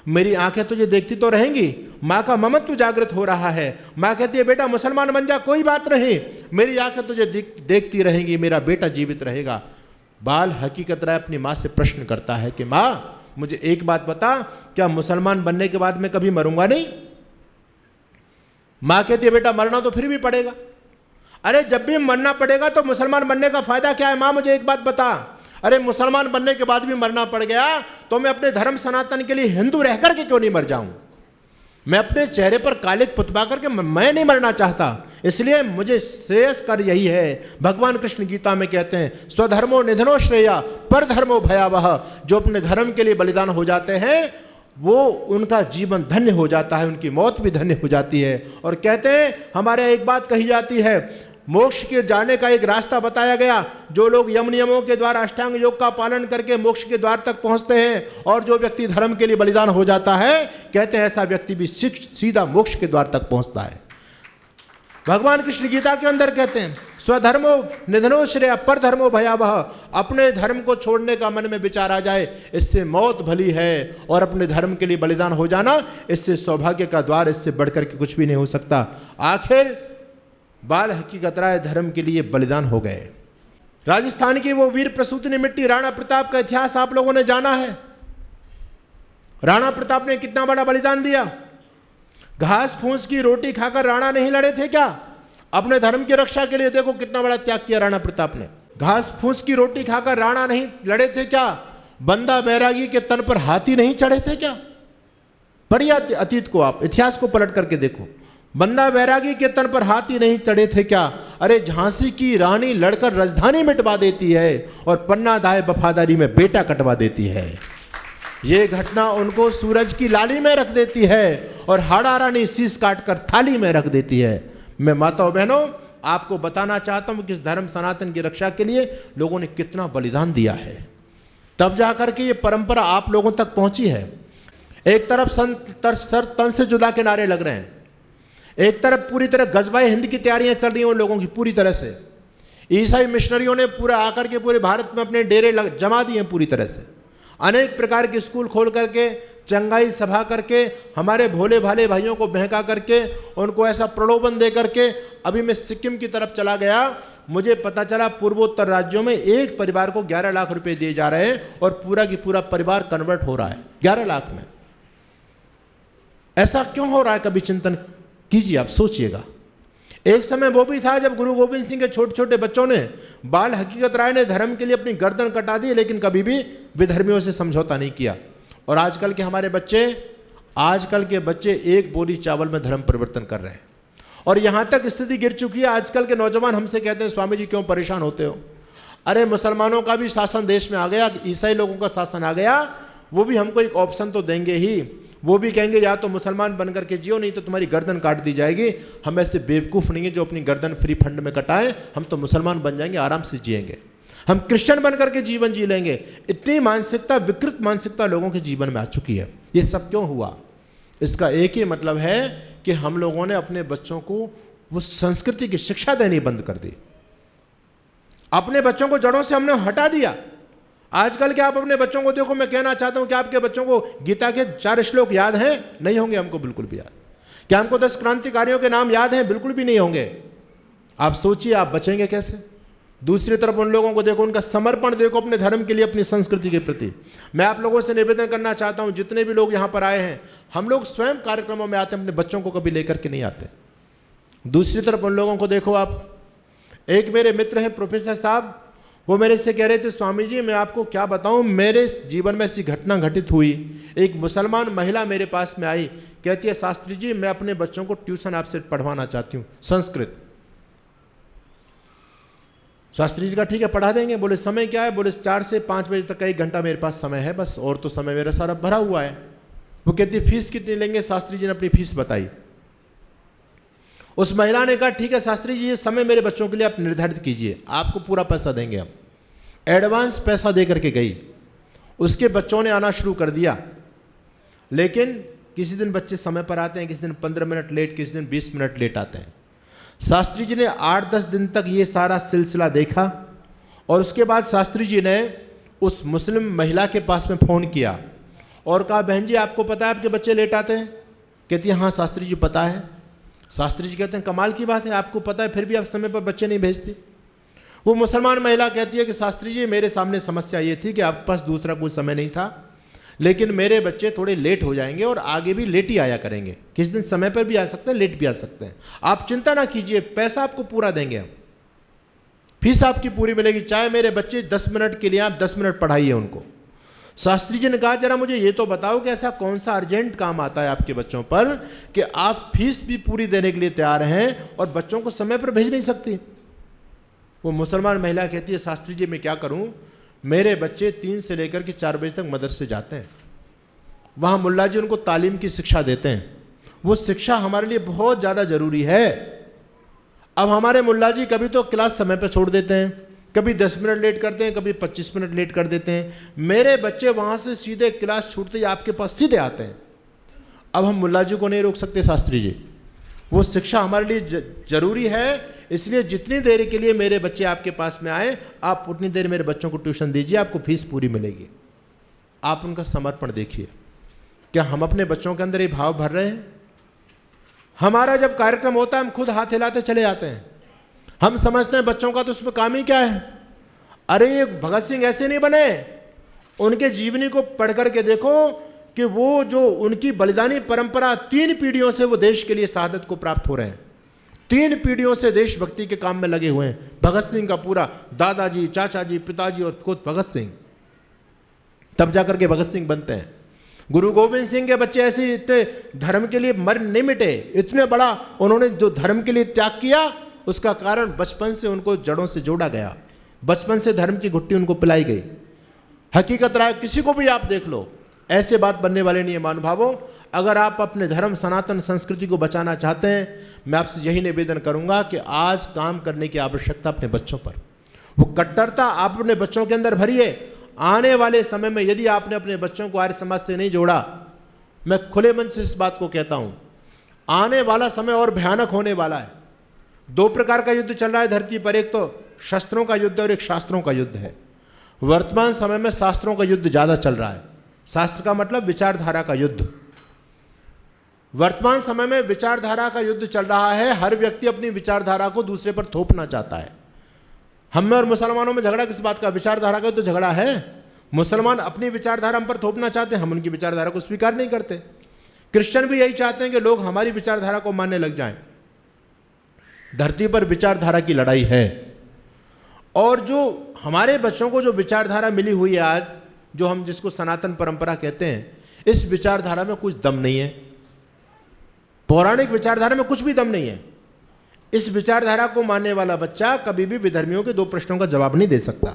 मेरी आंखें तुझे देखती तो रहेंगी। माँ का ममत्व जागृत हो रहा है। माँ कहती है बेटा मुसलमान बन जा, कोई बात नहीं, मेरी आंखें तुझे देखती रहेंगी, मेरा बेटा जीवित रहेगा। बाल हकीकत राय अपनी माँ से प्रश्न करता है कि माँ मुझे एक बात बता, क्या मुसलमान बनने के बाद मैं कभी मरूंगा नहीं? माँ कहती है बेटा मरना तो फिर भी पड़ेगा। अरे जब भी मरना पड़ेगा तो मुसलमान बनने का फायदा क्या है? माँ मुझे एक बात बता, अरे मुसलमान बनने के बाद भी मरना पड़ गया तो मैं अपने धर्म सनातन के लिए हिंदू रह करके क्यों नहीं मर जाऊं? मैं अपने चेहरे पर कालिक पुतवा करके मैं नहीं मरना चाहता। इसलिए मुझे श्रेयस्कर यही है, भगवान कृष्ण गीता में कहते हैं स्वधर्मो निधनो श्रेया पर धर्मो भयावह। जो अपने धर्म के लिए बलिदान हो जाते हैं वो उनका जीवन धन्य हो जाता है, उनकी मौत भी धन्य हो जाती है। और कहते हैं हमारे एक बात कही जाती है, मोक्ष के जाने का एक रास्ता बताया गया। जो लोग यम नियमों के द्वारा अष्टांग योग का पालन करके मोक्ष के द्वार तक पहुंचते हैं और जो व्यक्ति धर्म के लिए बलिदान हो जाता है, कहते हैं ऐसा व्यक्ति भी सीधा मोक्ष के द्वार तक पहुंचता है। भगवान कृष्ण गीता के अंदर कहते हैं स्वधर्मो निधनो श्रेय पर धर्मो भयावह। अपने धर्म को छोड़ने का मन में विचार आ जाए इससे मौत भली है, और अपने धर्म के लिए बलिदान हो जाना इससे सौभाग्य का द्वार, इससे बढ़कर के कुछ भी नहीं हो सकता। आखिर बाल हकीकत राय धर्म के लिए बलिदान हो गए। राजस्थान की वो वीर प्रसूतिनी मिट्टी राणा प्रताप का इतिहास आप लोगों ने जाना है। राणा प्रताप ने कितना बड़ा बलिदान दिया। घास फूस की रोटी खाकर राणा नहीं लड़े थे क्या? अपने धर्म की रक्षा के लिए देखो कितना बड़ा त्याग किया राणा प्रताप ने। घास फूस की रोटी खाकर राणा नहीं लड़े थे क्या? बंदा बैरागी के तन पर हाथी नहीं चढ़े थे क्या? बढ़िया अतीत को आप इतिहास को पलट करके देखो। बंदा बैरागी के तन पर हाथी नहीं चढ़े थे क्या? अरे झांसी की रानी लड़कर राजधानी मिटवा देती है और पन्ना दाए वफादारी में बेटा कटवा देती है। ये घटना उनको सूरज की लाली में रख देती है और हाड़ा रानी शीश काट कर थाली में रख देती है। मैं माताओं बहनों आपको बताना चाहता हूं कि इस धर्म सनातन की रक्षा के लिए लोगों ने कितना बलिदान दिया है, तब जाकर के ये परंपरा आप लोगों तक पहुंची है। एक तरफ सर तन से जुदा के नारे लग रहे हैं, एक तरफ पूरी तरह गजबाए हिंद की तैयारियां चल रही हैं उन लोगों की पूरी तरह से। ईसाई मिशनरियों ने पूरा आकर के पूरे भारत में अपने डेरे जमा दिए हैं पूरी तरह से। अनेक प्रकार के स्कूल खोल करके, चंगाई सभा करके, हमारे भोले भाले भाइयों को बहका करके, उनको ऐसा प्रलोभन दे करके। अभी मैं सिक्किम की तरफ चला गया, मुझे पता चला पूर्वोत्तर राज्यों में एक परिवार को 11 लाख रुपए दिए जा रहे हैं और पूरा की पूरा परिवार कन्वर्ट हो रहा है 11 लाख में। ऐसा क्यों हो रहा है? कभी चिंतन कीजिए, आप सोचिएगा। एक समय वो भी था जब गुरु गोविंद सिंह के छोटे छोटे बच्चों ने, बाल हकीकत राय ने धर्म के लिए अपनी गर्दन कटा दी, लेकिन कभी भी विधर्मियों से समझौता नहीं किया। और आजकल के हमारे बच्चे, आजकल के बच्चे एक बोरी चावल में धर्म परिवर्तन कर रहे हैं। और यहां तक स्थिति गिर चुकी है, आजकल के नौजवान हमसे कहते हैं स्वामी जी क्यों परेशान होते हो? अरे मुसलमानों का भी शासन देश में आ गया, ईसाई लोगों का शासन आ गया, वो भी हमको एक ऑप्शन तो देंगे ही। वो भी कहेंगे या तो मुसलमान बनकर के जियो, नहीं तो तुम्हारी गर्दन काट दी जाएगी। हम ऐसे बेवकूफ़ नहीं है जो अपनी गर्दन फ्री फंड में कटाएं। हम तो मुसलमान बन जाएंगे, आराम से जिएंगे, हम क्रिश्चियन बनकर के जीवन जी लेंगे। इतनी मानसिकता, विकृत मानसिकता लोगों के जीवन में आ चुकी है। ये सब क्यों हुआ? इसका एक ही मतलब है कि हम लोगों ने अपने बच्चों को वो संस्कृति की शिक्षा देनी बंद कर दी। अपने बच्चों को जड़ों से हमने हटा दिया। आजकल के आप अपने बच्चों को देखो, मैं कहना चाहता हूं कि आपके बच्चों को गीता के 4 श्लोक याद हैं? नहीं होंगे, हमको बिल्कुल भी याद। क्या हमको 10 क्रांतिकारियों के नाम याद हैं? बिल्कुल भी नहीं होंगे। आप सोचिए, आप बचेंगे कैसे? दूसरी तरफ उन लोगों को देखो, उनका समर्पण देखो अपने धर्म के लिए, अपनी संस्कृति के प्रति। मैं आप लोगों से निवेदन करना चाहता हूं, जितने भी लोग यहां पर आए हैं, हम लोग स्वयं कार्यक्रमों में आते हैं, अपने बच्चों को कभी लेकर के नहीं आते। दूसरी तरफ उन लोगों को देखो आप। एक मेरे मित्र हैं प्रोफेसर साहब, वो मेरे से कह रहे थे स्वामी जी मैं आपको क्या बताऊं, मेरे जीवन में ऐसी घटना घटित हुई। एक मुसलमान महिला मेरे पास में आई, कहती है शास्त्री जी मैं अपने बच्चों को ट्यूशन आपसे पढ़वाना चाहती हूं, संस्कृत। शास्त्री जी का ठीक है पढ़ा देंगे। बोले समय क्या है? बोले 4 से 5 बजे तक का 1 घंटा मेरे पास समय है बस, और तो समय मेरा सारा भरा हुआ है। वो कहती है फीस कितनी लेंगे? शास्त्री जी ने अपनी फीस बताई। उस महिला ने कहा ठीक है शास्त्री जी ये समय मेरे बच्चों के लिए आप निर्धारित कीजिए, आपको पूरा पैसा देंगे हम। एडवांस पैसा दे करके गई। उसके बच्चों ने आना शुरू कर दिया, लेकिन किसी दिन बच्चे समय पर आते हैं, किसी दिन 15 मिनट लेट, किसी दिन 20 मिनट लेट आते हैं। शास्त्री जी ने 8-10 दिन तक ये सारा सिलसिला देखा और उसके बाद शास्त्री जी ने उस मुस्लिम महिला के पास में फ़ोन किया और कहा बहन जी आपको पता है आपके बच्चे लेट आते हैं? कहती है हाँ शास्त्री जी पता है। शास्त्री जी कहते हैं कमाल की बात है, आपको पता है फिर भी आप समय पर बच्चे नहीं भेजते। वो मुसलमान महिला कहती है कि शास्त्री जी मेरे सामने समस्या ये थी कि आपके पास दूसरा कोई समय नहीं था, लेकिन मेरे बच्चे थोड़े लेट हो जाएंगे और आगे भी लेट ही आया करेंगे, किस दिन समय पर भी आ सकते हैं, लेट भी आ सकते हैं। आप चिंता ना कीजिए, पैसा आपको पूरा देंगे हम, फीस आपकी पूरी मिलेगी, चाहे मेरे बच्चे 10 मिनट के लिए आप 10 मिनट पढ़ाइए उनको। शास्त्री जी ने कहा जरा मुझे ये तो बताओ कि ऐसा कौन सा अर्जेंट काम आता है आपके बच्चों पर कि आप फीस भी पूरी देने के लिए तैयार हैं और बच्चों को समय पर भेज नहीं सकती। वो मुसलमान महिला कहती है शास्त्री जी मैं क्या करूं, मेरे बच्चे 3 से लेकर के 4 बजे तक मदरसे जाते हैं, वहाँ मुल्ला जी उनको तालीम की शिक्षा देते हैं, वो शिक्षा हमारे लिए बहुत ज़्यादा ज़रूरी है। अब हमारे मुल्ला जी कभी तो क्लास समय पर छोड़ देते हैं, कभी 10 मिनट लेट करते हैं, कभी 25 मिनट लेट कर देते हैं। मेरे बच्चे वहाँ से सीधे क्लास छूटते ही आपके पास सीधे आते हैं। अब हम मुल्ला जी को नहीं रोक सकते शास्त्री जी, वो शिक्षा हमारे लिए ज़रूरी है, इसलिए जितनी देर के लिए मेरे बच्चे आपके पास में आए आप उतनी देर मेरे बच्चों को ट्यूशन दीजिए, आपको फीस पूरी मिलेगी। आप उनका समर्पण देखिए, क्या हम अपने बच्चों के अंदर ये भाव भर रहे हैं? हमारा जब कार्यक्रम होता है हम खुद हाथ हिलाते चले जाते हैं, हम समझते हैं बच्चों का तो उसमें काम ही क्या है। अरे ये भगत सिंह ऐसे नहीं बने, उनके जीवनी को पढ़ करके देखो कि वो जो उनकी बलिदानी परंपरा 3 पीढ़ियों से वो देश के लिए शहादत को प्राप्त हो रहे हैं, 3 पीढ़ियों से देशभक्ति के काम में लगे हुए हैं। भगत सिंह का पूरा दादाजी, चाचा जी, पिताजी और खुद भगत सिंह, तब जाकर के भगत सिंह बनते हैं। गुरु गोविंद सिंह के बच्चे ऐसे इतने धर्म के लिए मर नहीं मिटे, इतने बड़ा उन्होंने जो धर्म के लिए त्याग किया, उसका कारण बचपन से उनको जड़ों से जोड़ा गया, बचपन से धर्म की घुट्टी उनको पिलाई गई। हकीकत रहा, किसी को भी आप देख लो, ऐसे बात बनने वाले नहीं है महानुभावों। अगर आप अपने धर्म सनातन संस्कृति को बचाना चाहते हैं, मैं आपसे यही निवेदन करूंगा कि आज काम करने की आवश्यकता अपने बच्चों पर, वो कट्टरता आप अपने बच्चों के अंदर भरिए। आने वाले समय में यदि आपने अपने बच्चों को आर्य समाज से नहीं जोड़ा, मैं खुले मन से इस बात को कहता हूं, आने वाला समय और भयानक होने वाला है। दो प्रकार का युद्ध चल रहा है धरती पर, एक तो शस्त्रों का युद्ध और एक शास्त्रों का युद्ध है। वर्तमान समय में शास्त्रों का युद्ध ज्यादा चल रहा है। शास्त्र का मतलब विचारधारा का युद्ध। वर्तमान समय में विचारधारा का युद्ध चल रहा है। हर व्यक्ति अपनी विचारधारा को दूसरे पर थोपना चाहता है। हम में और मुसलमानों में झगड़ा किस बात का? विचारधारा का तो झगड़ा है। मुसलमान अपनी विचारधारा हम पर थोपना चाहते हैं, हम उनकी विचारधारा को स्वीकार नहीं करते। क्रिश्चियन भी यही चाहते हैं कि लोग हमारी विचारधारा को मानने लग जाएं। धरती पर विचारधारा की लड़ाई है, और जो हमारे बच्चों को जो विचारधारा मिली हुई है आज, जो हम जिसको सनातन परंपरा कहते हैं, इस विचारधारा में कुछ दम नहीं है। पौराणिक विचारधारा में कुछ भी दम नहीं है। इस विचारधारा को मानने वाला बच्चा कभी भी विधर्मियों के दो प्रश्नों का जवाब नहीं दे सकता।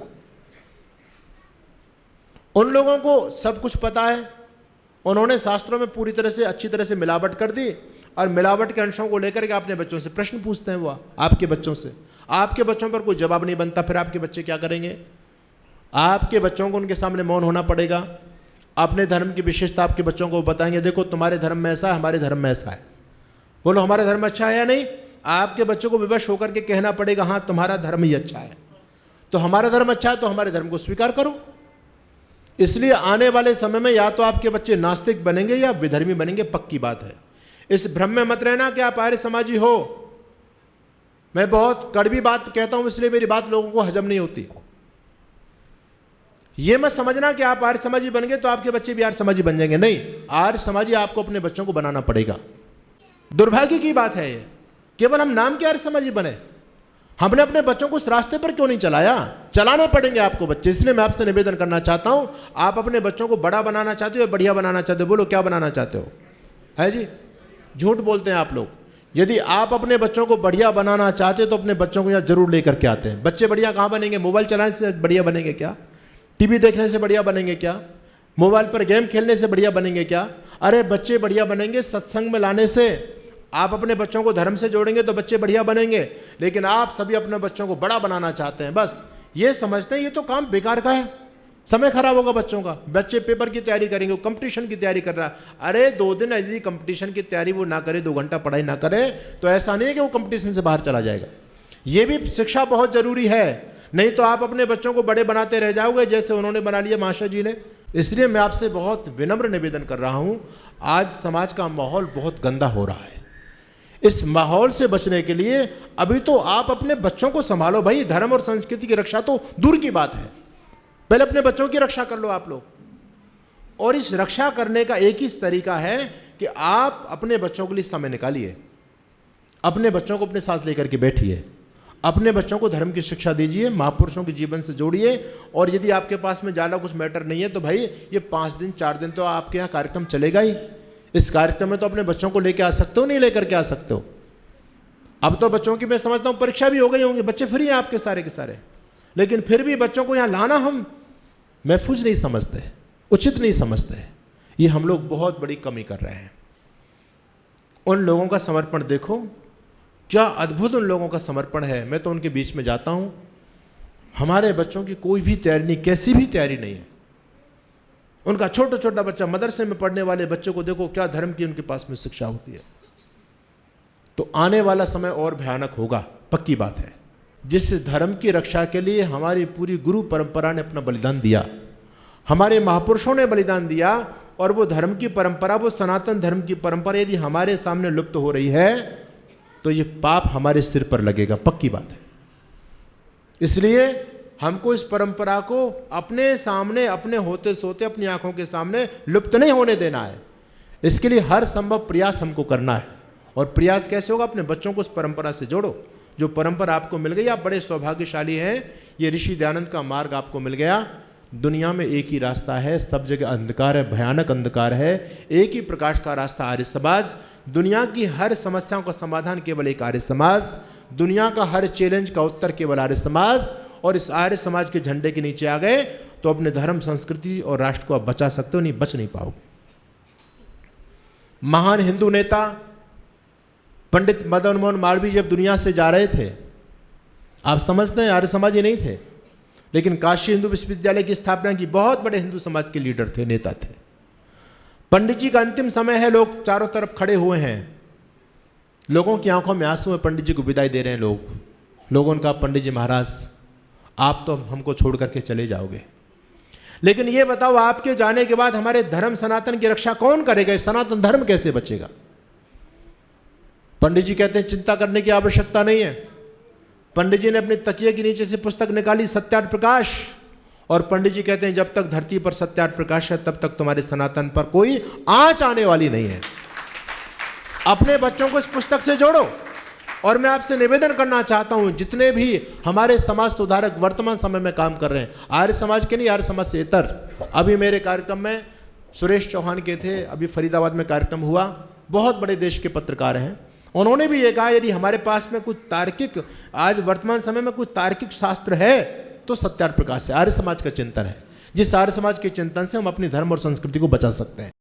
उन लोगों को सब कुछ पता है, उन्होंने शास्त्रों में पूरी तरह से अच्छी तरह से मिलावट कर दी, और मिलावट के अंशों को लेकर के अपने बच्चों से प्रश्न पूछते हैं। वो आपके बच्चों से, आपके बच्चों पर कोई जवाब नहीं बनता, फिर आपके बच्चे क्या करेंगे? आपके बच्चों को उनके सामने मौन होना पड़ेगा। अपने धर्म की विशेषता आपके बच्चों को बताएंगे, देखो तुम्हारे धर्म में ऐसा है, हमारे धर्म में ऐसा है, बोलो हमारा धर्म अच्छा है या नहीं। आपके बच्चों को विवश होकर के कहना पड़ेगा, हाँ तुम्हारा धर्म ही अच्छा है। तो हमारा धर्म अच्छा है तो हमारे धर्म को स्वीकार करो। इसलिए आने वाले समय में या तो आपके बच्चे नास्तिक बनेंगे या विधर्मी बनेंगे, पक्की बात है। इस भ्रम में मत रहना कि आप आर्य समाजी हो। मैं बहुत कड़वी बात कहता हूं, इसलिए मेरी बात लोगों को हजम नहीं होती। यह मत समझना कि आप आर्य समाजी बन गए तो आपके बच्चे भी आर्य समाजी बन जाएंगे। नहीं, आर्य समाजी आपको अपने बच्चों को बनाना पड़ेगा। दुर्भाग्य की बात है ये, केवल हम नाम के आर्य समाजी बने, हमने अपने बच्चों को उस रास्ते पर क्यों नहीं चलाया? चलाने पड़ेंगे आपको बच्चे। इसलिए मैं आपसे निवेदन करना चाहता हूं, आप अपने बच्चों को बड़ा बनाना चाहते हो या बढ़िया बनाना चाहते हो? बोलो क्या बनाना चाहते हो? है जी, झूठ बोलते हैं आप लोग। यदि आप अपने बच्चों को बढ़िया बनाना चाहते हो तो अपने बच्चों को यहाँ जरूर लेकर के आते हैं। बच्चे बढ़िया कहाँ बनेंगे? मोबाइल चलाने से बढ़िया बनेंगे क्या? टीवी देखने से बढ़िया बनेंगे क्या? मोबाइल पर गेम खेलने से बढ़िया बनेंगे क्या? अरे बच्चे बढ़िया बनेंगे सत्संग में लाने से। आप अपने बच्चों को धर्म से जोड़ेंगे तो बच्चे बढ़िया बनेंगे। लेकिन आप सभी अपने बच्चों को बड़ा बनाना चाहते हैं, बस ये समझते हैं ये तो काम बेकार का है, समय खराब होगा बच्चों का। बच्चे पेपर की तैयारी करेंगे, कंपटीशन की तैयारी कर रहा है। अरे 2 दिन यदि कंपटीशन की तैयारी वो ना करे, 2 घंटा पढ़ाई ना करे, तो ऐसा नहीं है कि वो कंपटीशन से बाहर चला जाएगा। ये भी शिक्षा बहुत जरूरी है, नहीं तो आप अपने बच्चों को बड़े बनाते रह जाओगे जैसे उन्होंने बना लिया महाशय जी ने। इसलिए मैं आपसे बहुत विनम्र निवेदन कर रहा हूं, आज समाज का माहौल बहुत गंदा हो रहा है। इस माहौल से बचने के लिए अभी तो आप अपने बच्चों को संभालो भाई। धर्म और संस्कृति की रक्षा तो दूर की बात है, पहले अपने बच्चों की रक्षा कर लो आप लोग। और इस रक्षा करने का एक ही तरीका है कि आप अपने बच्चों के लिए समय निकालिए, अपने बच्चों को अपने साथ लेकर के बैठिए, अपने बच्चों को धर्म की शिक्षा दीजिए, महापुरुषों के जीवन से जोड़िए। और यदि आपके पास में ज़्यादा कुछ मैटर नहीं है तो भाई ये 5 दिन 4 दिन तो आपके यहाँ कार्यक्रम चलेगा ही। इस कार्यक्रम में तो अपने बच्चों को लेकर आ सकते हो, नहीं लेकर के आ सकते हो। अब तो बच्चों की मैं समझता हूँ परीक्षा भी हो गई होंगी, बच्चे फ्री हैं आपके सारे के सारे, लेकिन फिर भी बच्चों को यहाँ लाना हम महफूज नहीं समझते, उचित नहीं समझते। ये हम लोग बहुत बड़ी कमी कर रहे हैं। उन लोगों का समर्पण देखो, क्या अद्भुत उन लोगों का समर्पण है। मैं तो उनके बीच में जाता हूँ, हमारे बच्चों की कोई भी तैयारी नहीं, कैसी भी तैयारी नहीं है। उनका छोटा छोटा बच्चा, मदरसे में पढ़ने वाले बच्चों को देखो क्या धर्म की उनके पास में शिक्षा होती है। तो आने वाला समय और भयानक होगा, पक्की बात है। जिस धर्म की रक्षा के लिए हमारी पूरी गुरु परंपरा ने अपना बलिदान दिया, हमारे महापुरुषों ने बलिदान दिया, और वो धर्म की परंपरा, वो सनातन धर्म की परंपरा यदि हमारे सामने लुप्त हो रही है तो ये पाप हमारे सिर पर लगेगा, पक्की बात है। इसलिए हमको इस परंपरा को अपने सामने, अपने होते सोते अपनी आंखों के सामने लुप्त नहीं होने देना है। इसके लिए हर संभव प्रयास हमको करना है। और प्रयास कैसे होगा? अपने बच्चों को उस परंपरा से जोड़ो। जो परंपरा आपको मिल गई, आप बड़े सौभाग्यशाली हैं। ये ऋषि दयानंद का मार्ग आपको मिल गया। दुनिया में एक ही रास्ता है, सब जगह अंधकार है, भयानक अंधकार है। एक ही प्रकाश का रास्ता आर्य समाज। दुनिया की हर समस्याओं का समाधान केवल एक आर्य समाज। दुनिया का हर चैलेंज का उत्तर केवल आर्य समाज। और इस आर्य समाज के झंडे के नीचे आ गए तो अपने धर्म, संस्कृति और राष्ट्र को आप बचा सकते हो, नहीं बच नहीं पाओगे। महान हिंदू नेता पंडित मदन मोहन मालवीय जब दुनिया से जा रहे थे, आप समझते हैं आर्य समाजी नहीं थे, लेकिन काशी हिंदू विश्वविद्यालय की स्थापना की, बहुत बड़े हिंदू समाज के लीडर थे, नेता थे। पंडित जी का अंतिम समय है, लोग चारों तरफ खड़े हुए हैं, लोगों की आंखों में आंसू है, पंडित जी को विदाई दे रहे हैं लोग। लोगों ने कहा पंडित जी महाराज आप तो हमको छोड़ करके चले जाओगे, लेकिन ये बताओ आपके जाने के बाद हमारे धर्म सनातन की रक्षा कौन करेगा? सनातन धर्म कैसे बचेगा? पंडित जी कहते हैं चिंता करने की आवश्यकता नहीं है। पंडित जी ने अपने तकिए के नीचे से पुस्तक निकाली, सत्यार्थ प्रकाश, और पंडित जी कहते हैं जब तक धरती पर सत्यार्थ प्रकाश है तब तक तुम्हारे सनातन पर कोई आंच आने वाली नहीं है। अपने बच्चों को इस पुस्तक से जोड़ो। और मैं आपसे निवेदन करना चाहता हूं, जितने भी हमारे समाज सुधारक वर्तमान समय में काम कर रहे हैं, आर्य समाज के नहीं, आर्य समाज से इतर। अभी मेरे कार्यक्रम में सुरेश चौहान के थे, अभी फरीदाबाद में कार्यक्रम हुआ, बहुत बड़े देश के पत्रकार हैं, उन्होंने भी ये कहा यदि हमारे पास में कुछ तार्किक, आज वर्तमान समय में कुछ तार्किक शास्त्र है तो सत्यार्थ प्रकाश है, आर्य समाज का चिंतन है, जिस आर्य समाज के चिंतन से हम अपनी धर्म और संस्कृति को बचा सकते हैं।